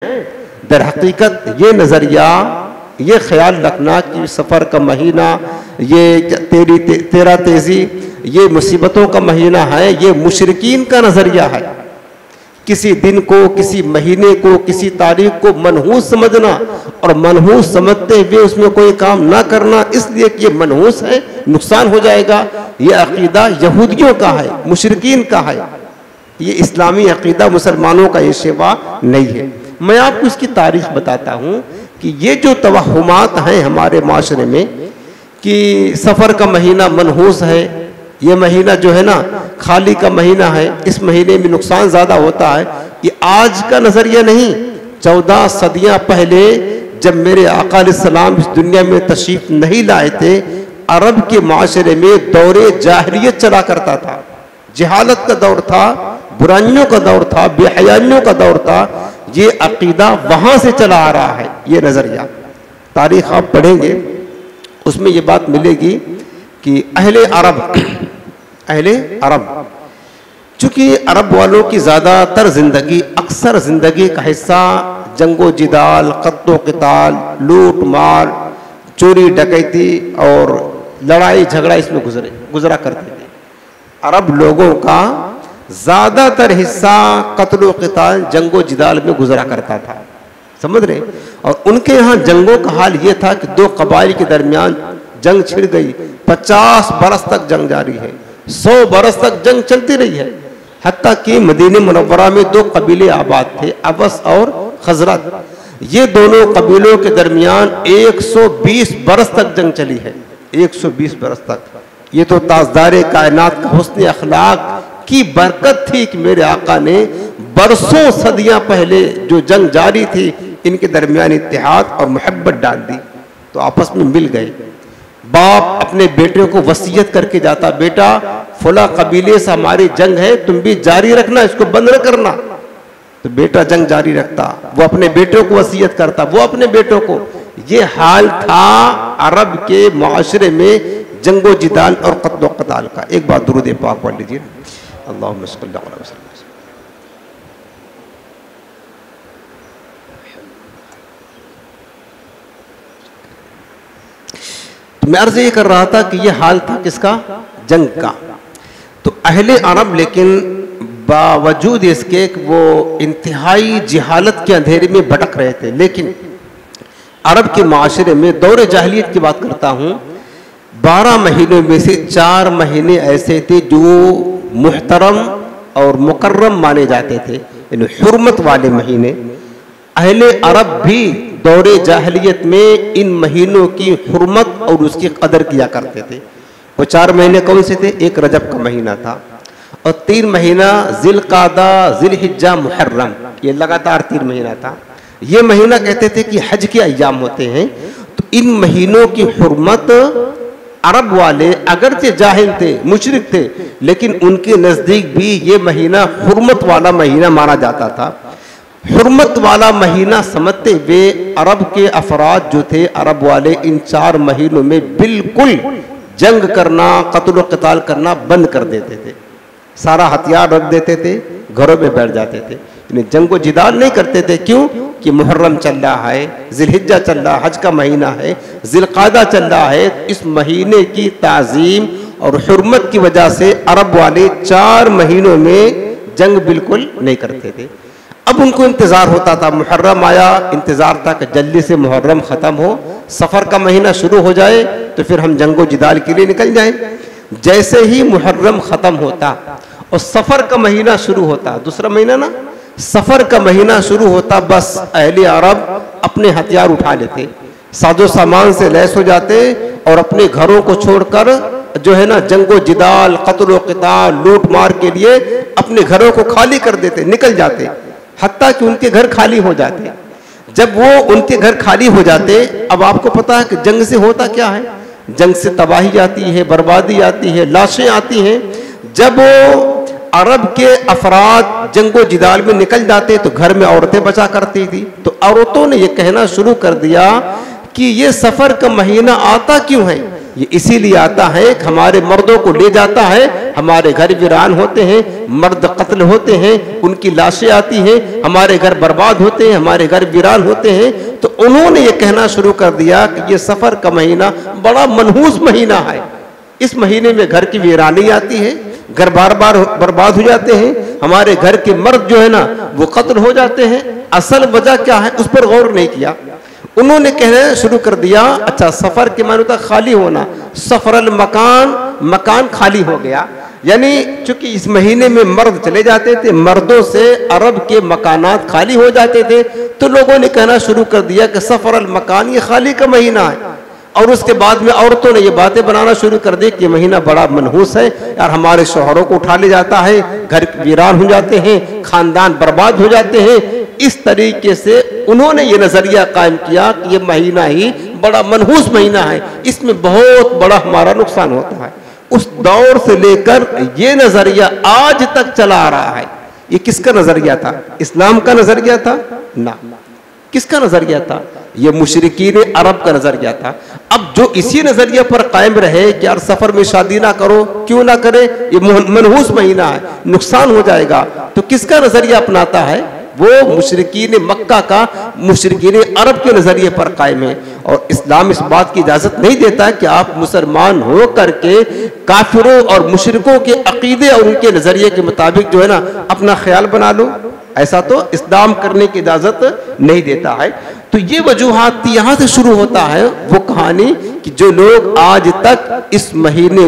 दर हकीकत ये नज़रिया, ये ख्याल रखना कि सफ़र का महीना, ये तेरा तेज़ी, ये मुसीबतों का महीना है, ये मुशरिकीन का नज़रिया है। किसी दिन को, किसी महीने को, किसी तारीख को मनहूस समझना और मनहूस समझते हुए उसमें कोई काम ना करना, इसलिए कि ये मनहूस है, नुकसान हो जाएगा, ये अकीदा यहूदियों का है, मुशरिकीन का है। ये इस्लामी अकीदा मुसलमानों का ये शेवा नहीं है। मैं आपको इसकी तारीख बताता हूँ कि ये जो तवहुमात हैं हमारे माशरे में कि सफ़र का महीना मनहूस है, ये महीना जो है ना खाली का महीना है, इस महीने में नुकसान ज़्यादा होता है, ये आज का नज़रिया नहीं। 14 सदियाँ पहले जब मेरे आका अलैहिस्सलाम इस दुनिया में तशरीफ़ नहीं लाए थे, अरब के माशरे में दौरे जाहिलियत चला करता था, जहालत का दौर था, बुराइयों का दौर था, बेहयाइयों का दौर था। ये अकीदा वहाँ से चला आ रहा है, ये नज़रिया। तारीख़ आप पढ़ेंगे उसमें ये बात मिलेगी कि अहले अरब चूँकि अरब वालों की ज़्यादातर ज़िंदगी, अक्सर ज़िंदगी का हिस्सा जंगो जिदाल, क़त्लो क़िताल, लूट मार, चोरी डकैती और लड़ाई झगड़ा इसमें गुजरा करते थे। अरब लोगों का ज़्यादातर हिस्सा क़त्लो क़िताल, जंगो जिदाल में गुजरा करता था, समझ रहे। और उनके यहाँ जंगों का हाल ये था कि दो कबाइल के दरमियान जंग छिड़ गई, 50 बरस तक जंग जारी है, 100 बरस तक जंग चलती रही है। हत्ता कि मदीने मुनव्वरा में दो कबीले आबाद थे, अबस और खजरत। ये दोनों कबीलों के दरमियान 120 बरस तक जंग चली है, 120 बरस तक। ये तो ताजदारे कायनात का हुस्न अखलाक की बरकत थी कि मेरे आका ने बरसों सदियां पहले जो जंग जारी थी, इनके दरमियान इत्तेहाद और मोहब्बत डाल दी, तो आपस में मिल गए। बाप अपने बेटे को वसीयत करके जाता, बेटा फला कबीले से हमारी जंग है, तुम भी जारी रखना, इसको बंद न करना। तो बेटा जंग जारी रखता, वो अपने बेटों को वसीयत करता, वो अपने बेटों को। ये हाल था अरब के माशरे में जंगो जिदाल और क़त्लो क़ताल का। एक बार दुरूद पाक पढ़ लीजिए, अल्लाहुम्मा सल्ली अला वसल्लम। मैं अर्ज़ ये कर रहा था कि ये हाल था किसका? जंग का। तो अहले अरब लेकिन बावजूद इसके वो इंतहाई जहालत के अंधेरे में भटक रहे थे। लेकिन अरब के माशरे में दौरे जाहिलियत की बात करता हूँ, 12 महीनों में से 4 महीने ऐसे थे जो मुहतरम और मुकर्रम माने जाते थे, यानी हुर्मत वाले महीने। अहले अरब भी दौरे जाहिलियत में इन महीनों की हुर्मत और उसकी कदर किया करते थे। वो 4 महीने कौन से थे? एक रजब का महीना था और 3 महीना ज़िलक़ादा, ज़िलहिज्जा, मुहर्रम, ये लगातार 3 महीना था। ये महीना कहते थे कि हज के अय्याम होते हैं। तो इन महीनों की हुर्मत अरब वाले अगरचे जाहिल थे, मुशरिक थे, लेकिन उनके नज़दीक भी ये महीना हुर्मत वाला महीना माना जाता था। हुर्मत वाला महीना समझते हुए अरब के अफराद जो थे, अरब वाले, इन 4 महीनों में बिल्कुल जंग करना, क़त्ल क़िताल करना बंद कर देते थे। सारा हथियार रख देते थे, घरों में बैठ जाते थे, इन्हें जंगो जिदाल नहीं करते थे। क्यों? कि मुहर्रम चल रहा है, ज़िलहिज्जा चल रहा, हज का महीना है, ज़िलक़ादा चल रहा है। इस महीने की ताज़ीम और हुर्मत की वजह से अरब वाले 4 महीनों में जंग बिल्कुल नहीं करते थे। अब उनको इंतज़ार होता था, मुहर्रम आया, इंतज़ार था कि जल्दी से मुहर्रम ख़त्म हो, सफ़र का महीना शुरू हो जाए तो फिर हम जंगो जिदाल के लिए निकल जाएं। जैसे ही मुहर्रम ख़त्म होता और सफ़र का महीना शुरू होता, दूसरा महीना ना, सफ़र का महीना शुरू होता, बस अहले अरब अपने हथियार उठा लेते, साजो सामान से लैस हो जाते और अपने घरों को छोड़कर जो है ना जंगो जिदाल, क़त्ल क़िताल, लूट मार के लिए अपने घरों को खाली कर देते, निकल जाते। हत्ता कि उनके घर खाली हो जाते। जब वो उनके घर खाली हो जाते, अब आपको पता है कि जंग से होता क्या है? जंग से तबाही आती है, बर्बादी आती है, लाशें आती हैं। जब अरब के अफराद जंगो जिदाल में निकल जाते तो घर में औरतें बचा करती थी। तो औरतों ने यह कहना शुरू कर दिया कि ये सफ़र का महीना आता क्यों है? ये इसीलिए आता है कि हमारे मर्दों को ले जाता है, हमारे घर वीरान होते हैं, मर्द कत्ल होते हैं, उनकी लाशें आती हैं, हमारे घर बर्बाद होते हैं, हमारे घर वीरान होते हैं। तो उन्होंने ये कहना शुरू कर दिया कि ये सफर का महीना बड़ा मनहूस महीना है, इस महीने में घर की वीरानी आती है, घर बार बार बर्बाद हो जाते हैं, हमारे घर के मर्द जो है ना वो कत्ल हो जाते हैं। असल वजह क्या है उस पर गौर नहीं किया। उन्होंने कहना शुरू कर दिया, अच्छा सफर के माने होता खाली होना, सफरल मकान, मकान खाली हो गया। यानी चूंकि इस महीने में मर्द चले जाते थे, मर्दों से अरब के मकानात खाली हो जाते थे, तो लोगों ने कहना शुरू कर दिया कि सफरल मकान ये खाली का महीना है। और उसके बाद में औरतों ने ये बातें बनाना शुरू कर दी कि महीना बड़ा मनहूस है यार, हमारे शौहरों को उठा ले जाता है, घर वीरान हो जाते हैं, खानदान बर्बाद हो जाते हैं। इस तरीके से उन्होंने ये नजरिया कायम किया कि ये महीना ही बड़ा मनहूस महीना है, इसमें बहुत बड़ा हमारा नुकसान होता है। उस दौर से लेकर ये नजरिया आज तक चला आ रहा है। ये किसका नजरिया था? इस्लाम का नजरिया था ना, किसका नजरिया था? ये मुशरिकीन अरब का नजरिया था। अब जो इसी नजरिया पर कायम रहे कि यार सफर में शादी ना करो, क्यों ना करे, ये मनहूस महीना है, नुकसान हो जाएगा, तो किसका नजरिया अपनाता है? वो मुशरिकीन मक्का का, मुशरिकीन अरब के नजरिए पर कायम है। और इस्लाम इस बात की इजाजत नहीं देता कि आप मुसलमान हो करके काफिरों और मुशरिकों के अकीदे और उनके नजरिए के मुताबिक जो है ना अपना ख्याल बना लो, ऐसा तो इस्लाम करने की इजाजत नहीं देता है। तो ये वजूहात यहाँ से शुरू होता है वो कहानी कि जो लोग आज तक इस महीने